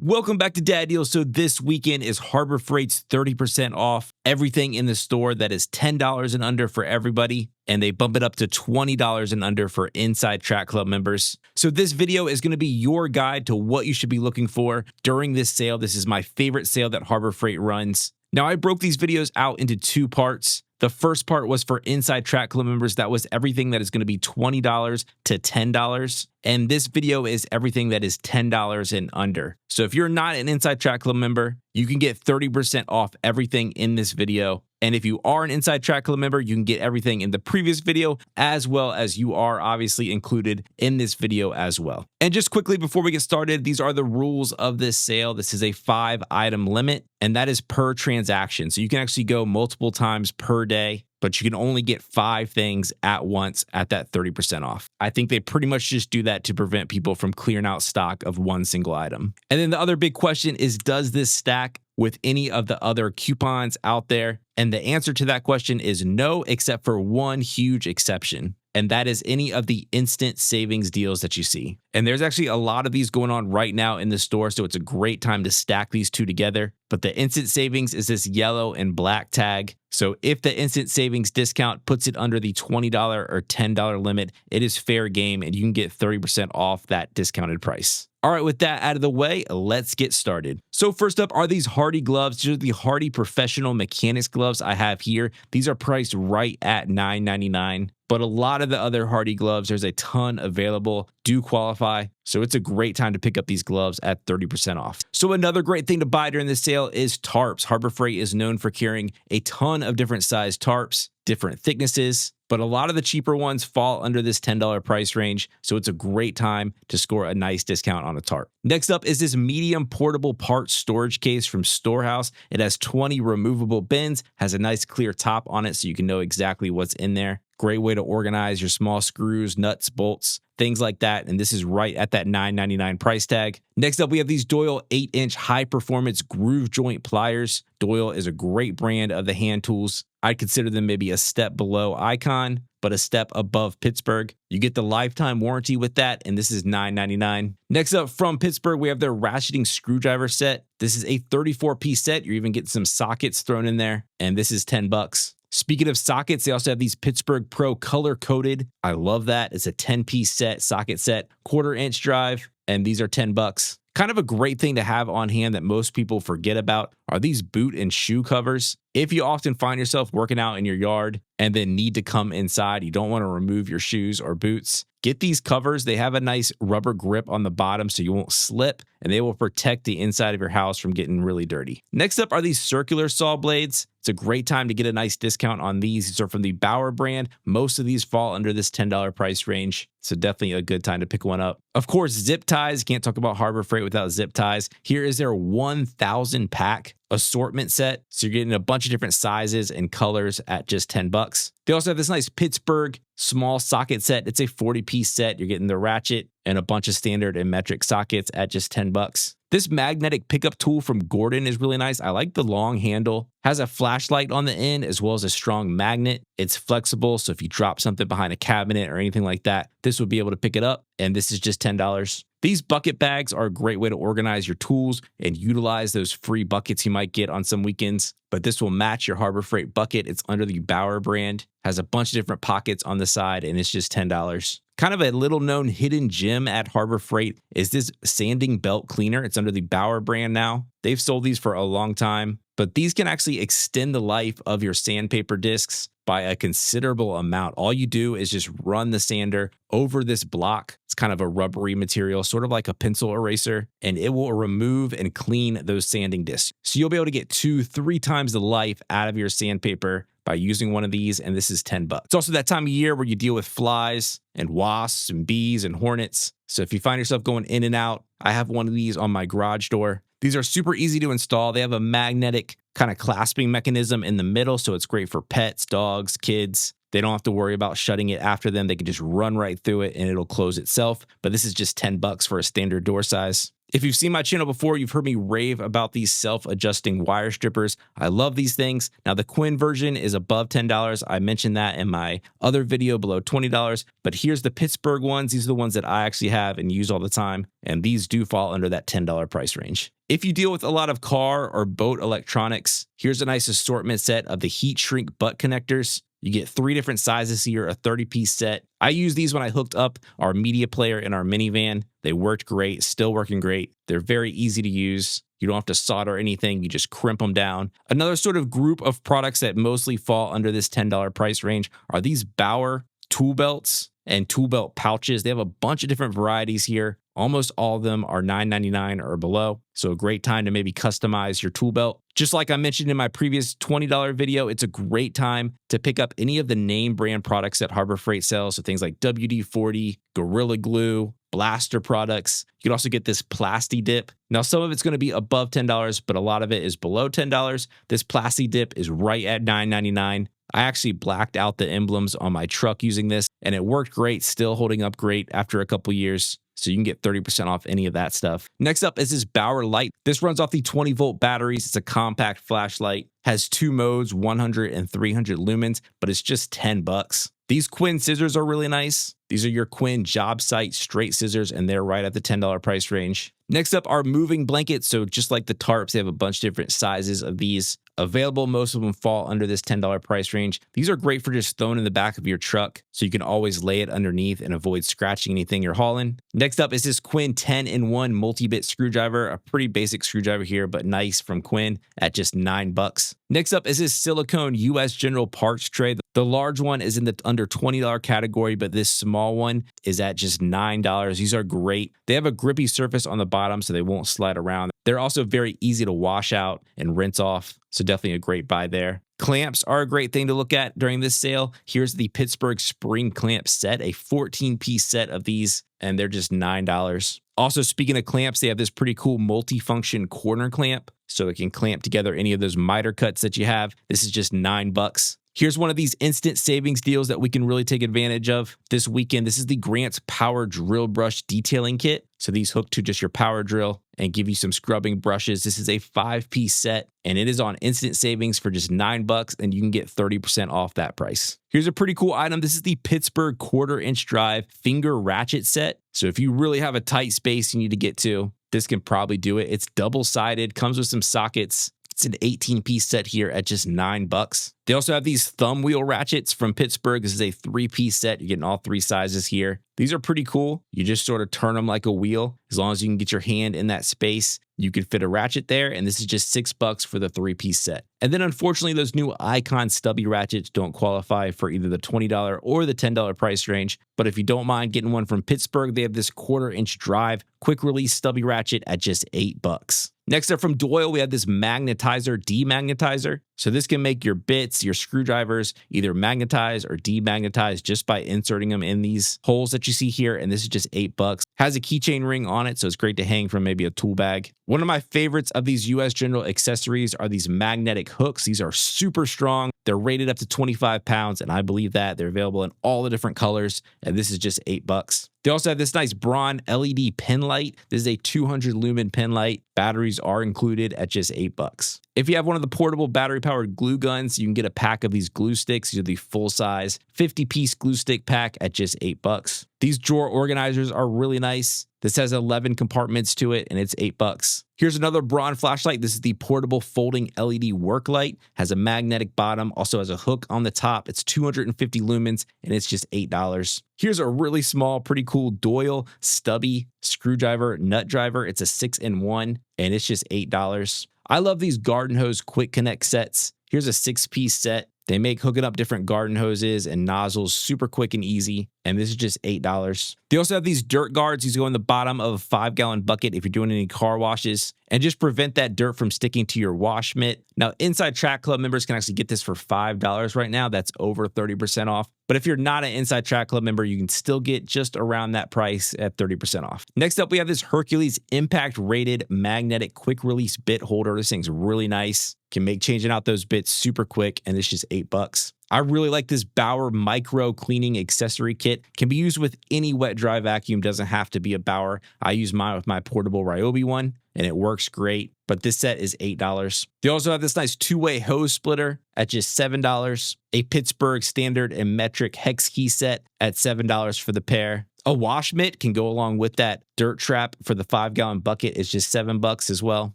Welcome back to Dad Deals. So this weekend is Harbor Freight's 30% off everything in the store that is $10 and under for everybody, and they bump it up to $20 and under for Inside Track Club members. So this video is going to be your guide to what you should be looking for during this sale. This is my favorite sale that Harbor Freight runs. Now, I broke these videos out into two parts. The first part was for Inside Track Club members. That was everything that is going to be $20 to $10. And this video is everything that is $10 and under. So if you're not an Inside Track Club member, you can get 30% off everything in this video. And if you are an Inside Track Club member, you can get everything in the previous video, as well as you are obviously included in this video as well. And just quickly before we get started, these are the rules of this sale. This is a 5-item limit, and that is per transaction. So you can actually go multiple times per day, but you can only get 5 things at once at that 30% off. I think they pretty much just do that to prevent people from clearing out stock of one single item. And then the other big question is, does this stack with any of the other coupons out there? And the answer to that question is no, except for one huge exception. And that is any of the instant savings deals that you see. And there's actually a lot of these going on right now in the store, so it's a great time to stack these two together. But the instant savings is this yellow and black tag. So if the instant savings discount puts it under the $20 or $10 limit, it is fair game and you can get 30% off that discounted price. All right, with that out of the way, let's get started. So first up are these Hardy gloves. These are the Hardy Professional Mechanics gloves I have here. These are priced right at $9.99. But a lot of the other Hardy gloves, there's a ton available, do qualify. So it's a great time to pick up these gloves at 30% off. So another great thing to buy during this sale is tarps. Harbor Freight is known for carrying a ton of different size tarps, different thicknesses, but a lot of the cheaper ones fall under this $10 price range. So it's a great time to score a nice discount on a tarp. Next up is this medium portable parts storage case from Storehouse. It has 20 removable bins, has a nice clear top on it so you can know exactly what's in there. Great way to organize your small screws, nuts, bolts, things like that. And this is right at that $9.99 price tag. Next up, we have these Doyle 8-inch high-performance groove joint pliers. Doyle is a great brand of the hand tools. I'd consider them maybe a step below Icon, but a step above Pittsburgh. You get the lifetime warranty with that, and this is $9.99. Next up from Pittsburgh, we have their ratcheting screwdriver set. This is a 34-piece set. You're even getting some sockets thrown in there, and this is $10. Speaking of sockets, they also have these Pittsburgh Pro color-coded. I love that. It's a 10-piece set, socket set, 1/4-inch drive, and these are $10. Kind of a great thing to have on hand that most people forget about are these boot and shoe covers. If you often find yourself working out in your yard and then need to come inside, you don't want to remove your shoes or boots, get these covers. They have a nice rubber grip on the bottom so you won't slip, and they will protect the inside of your house from getting really dirty. Next up are these circular saw blades. It's a great time to get a nice discount on these. These are from the Bauer brand. Most of these fall under this $10 price range, so definitely a good time to pick one up. Of course, zip ties. Can't talk about Harbor Freight without zip ties. Here is their 1,000 pack assortment set. So you're getting a bunch of different sizes and colors at just $10. They also have this nice Pittsburgh small socket set. It's a 40-piece set. You're getting the ratchet and a bunch of standard and metric sockets at just $10. This magnetic pickup tool from Gordon is really nice. I like the long handle. Has a flashlight on the end as well as a strong magnet. It's flexible, so if you drop something behind a cabinet or anything like that, this would be able to pick it up, and this is just $10. These bucket bags are a great way to organize your tools and utilize those free buckets you might get on some weekends. But this will match your Harbor Freight bucket. It's under the Bauer brand, has a bunch of different pockets on the side, and it's just $10. Kind of a little known hidden gem at Harbor Freight is this sanding belt cleaner. It's under the Bauer brand now. They've sold these for a long time, but these can actually extend the life of your sandpaper discs by a considerable amount. All you do is just run the sander over this block. It's kind of a rubbery material, sort of like a pencil eraser, and it will remove and clean those sanding discs. So you'll be able to get 2-3 times the life out of your sandpaper by using one of these, and this is $10. It's also that time of year where you deal with flies and wasps and bees and hornets. So if you find yourself going in and out, I have one of these on my garage door. These are super easy to install. They have a magnetic kind of clasping mechanism in the middle, so it's great for pets, dogs, kids. They don't have to worry about shutting it after them. They can just run right through it and it'll close itself. But this is just $10 for a standard door size. If you've seen my channel before, you've heard me rave about these self-adjusting wire strippers. I love these things. Now, the Quinn version is above $10. I mentioned that in my other video below $20, but here's the Pittsburgh ones. These are the ones that I actually have and use all the time, and these do fall under that $10 price range. If you deal with a lot of car or boat electronics, here's a nice assortment set of the heat shrink butt connectors. You get 3 different sizes here, a 30-piece set. I used these when I hooked up our media player in our minivan. They worked great, still working great. They're very easy to use. You don't have to solder anything. You just crimp them down. Another sort of group of products that mostly fall under this $10 price range are these Bauer tool belts and tool belt pouches. They have a bunch of different varieties here. Almost all of them are $9.99 or below, so a great time to maybe customize your tool belt. Just like I mentioned in my previous $20 video, it's a great time to pick up any of the name brand products that Harbor Freight sells, so things like WD-40, Gorilla Glue, Blaster products. You can also get this Plasti Dip. Now, some of it's going to be above $10, but a lot of it is below $10. This Plasti Dip is right at $9.99. I actually blacked out the emblems on my truck using this, and it worked great, still holding up great after a couple years. So you can get 30% off any of that stuff. Next up is this Bauer light. This runs off the 20-volt batteries. It's a compact flashlight, has 2 modes, 100 and 300 lumens, but it's just $10. These Quinn scissors are really nice. These are your Quinn job site straight scissors, and they're right at the $10 price range. Next up are moving blankets. So just like the tarps, they have a bunch of different sizes of these available. Most of them fall under this $10 price range. These are great for just throwing in the back of your truck, so you can always lay it underneath and avoid scratching anything you're hauling. Next up is this Quinn 10-in-1 multi-bit screwdriver, a pretty basic screwdriver here, but nice from Quinn at just $9. Next up is this silicone US General Parts tray. The large one is in the under $20 category, but this small one is at just $9. These are great. They have a grippy surface on the bottom, so they won't slide around. They're also very easy to wash out and rinse off, so definitely a great buy there. Clamps are a great thing to look at during this sale. Here's the Pittsburgh Spring Clamp Set, a 14-piece set of these, and they're just $9. Also, speaking of clamps, they have this pretty cool multi-function corner clamp, so it can clamp together any of those miter cuts that you have. This is just $9. Here's one of these instant savings deals that we can really take advantage of this weekend. This is the Grant's Power Drill Brush Detailing Kit. So these hook to just your power drill and give you some scrubbing brushes. This is a 5-piece set, and it is on instant savings for just $9, and you can get 30% off that price. Here's a pretty cool item. This is the Pittsburgh 1/4-inch drive finger ratchet set. So if you really have a tight space you need to get to, this can probably do it. It's double-sided, comes with some sockets. It's an 18-piece set here at just $9. They also have these thumb wheel ratchets from Pittsburgh. This is a 3-piece set. You're getting all 3 sizes here. These are pretty cool. You just sort of turn them like a wheel. As long as you can get your hand in that space, you can fit a ratchet there, and this is just $6 for the 3-piece set. And then unfortunately, those new Icon stubby ratchets don't qualify for either the $20 or the $10 price range. But if you don't mind getting one from Pittsburgh, they have this 1/4-inch drive quick release stubby ratchet at just $8. Next up from Doyle, we have this magnetizer demagnetizer. So this can make your bits, your screwdrivers, either magnetize or demagnetize just by inserting them in these holes that you see here. And this is just $8. Has a keychain ring on it, so it's great to hang from maybe a tool bag. One of my favorites of these US General accessories are these magnetic hooks. These are super strong. They're rated up to 25 pounds, and I believe that. They're available in all the different colors, and this is just $8. They also have this nice Braun LED pen light. This is a 200 lumen pen light. Batteries are included at just $8. If you have one of the portable battery-powered glue guns, you can get a pack of these glue sticks. These are the full-size 50-piece glue stick pack at just $8. These drawer organizers are really nice. This has 11 compartments to it, and it's $8. Here's another Braun flashlight. This is the portable folding LED work light. Has a magnetic bottom, also has a hook on the top. It's 250 lumens, and it's just $8. Here's a really small, pretty cool Doyle stubby screwdriver nut driver. It's a 6-in-1, and it's just $8. I love these garden hose quick connect sets. Here's a 6-piece set. They make hooking up different garden hoses and nozzles super quick and easy, and this is just $8. They also have these dirt guards. These go in the bottom of a 5-gallon bucket if you're doing any car washes, and just prevent that dirt from sticking to your wash mitt. Now, Inside Track Club members can actually get this for $5 right now. That's over 30% off. But if you're not an Inside Track Club member, you can still get just around that price at 30% off. Next up, we have this Hercules Impact Rated Magnetic Quick Release Bit Holder. This thing's really nice. Can make changing out those bits super quick, and it's just $8. I really like this Bauer Micro Cleaning Accessory Kit. Can be used with any wet dry vacuum, doesn't have to be a Bauer. I use mine with my portable Ryobi one, and it works great. But this set is $8. They also have this nice two-way hose splitter at just $7. A Pittsburgh Standard and Metric Hex Key set at $7 for the pair. A wash mitt can go along with that. Dirt trap for the 5-gallon bucket is just $7 as well.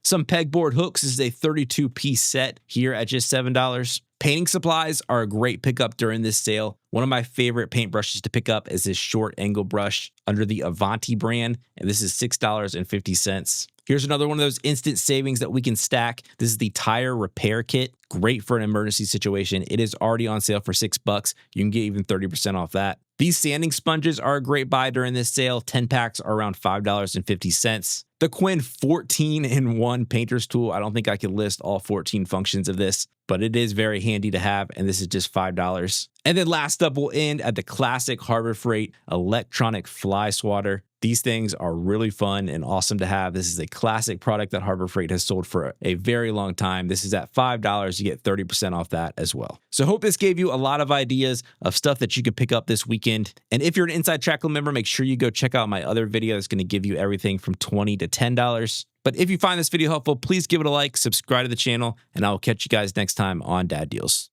Some pegboard hooks. This is a 32-piece set here at just $7. Painting supplies are a great pickup during this sale. One of my favorite paintbrushes to pick up is this short angle brush under the Avanti brand, and this is $6.50. Here's another one of those instant savings that we can stack. This is the tire repair kit. Great for an emergency situation. It is already on sale for $6. You can get even 30% off that. These sanding sponges are a great buy during this sale. 10 packs are around $5.50. The Quinn 14-in-1 painter's tool. I don't think I can list all 14 functions of this, but it is very handy to have, and this is just $5. And then last up, we'll end at the classic Harbor Freight electronic fly swatter. These things are really fun and awesome to have. This is a classic product that Harbor Freight has sold for a very long time. This is at $5. You get 30% off that as well. So hope this gave you a lot of ideas of stuff that you could pick up this weekend. And if you're an Inside Track Club member, make sure you go check out my other video that's going to give you everything from $20 to $10. But if you find this video helpful, please give it a like, subscribe to the channel, and I'll catch you guys next time on Dad Deals.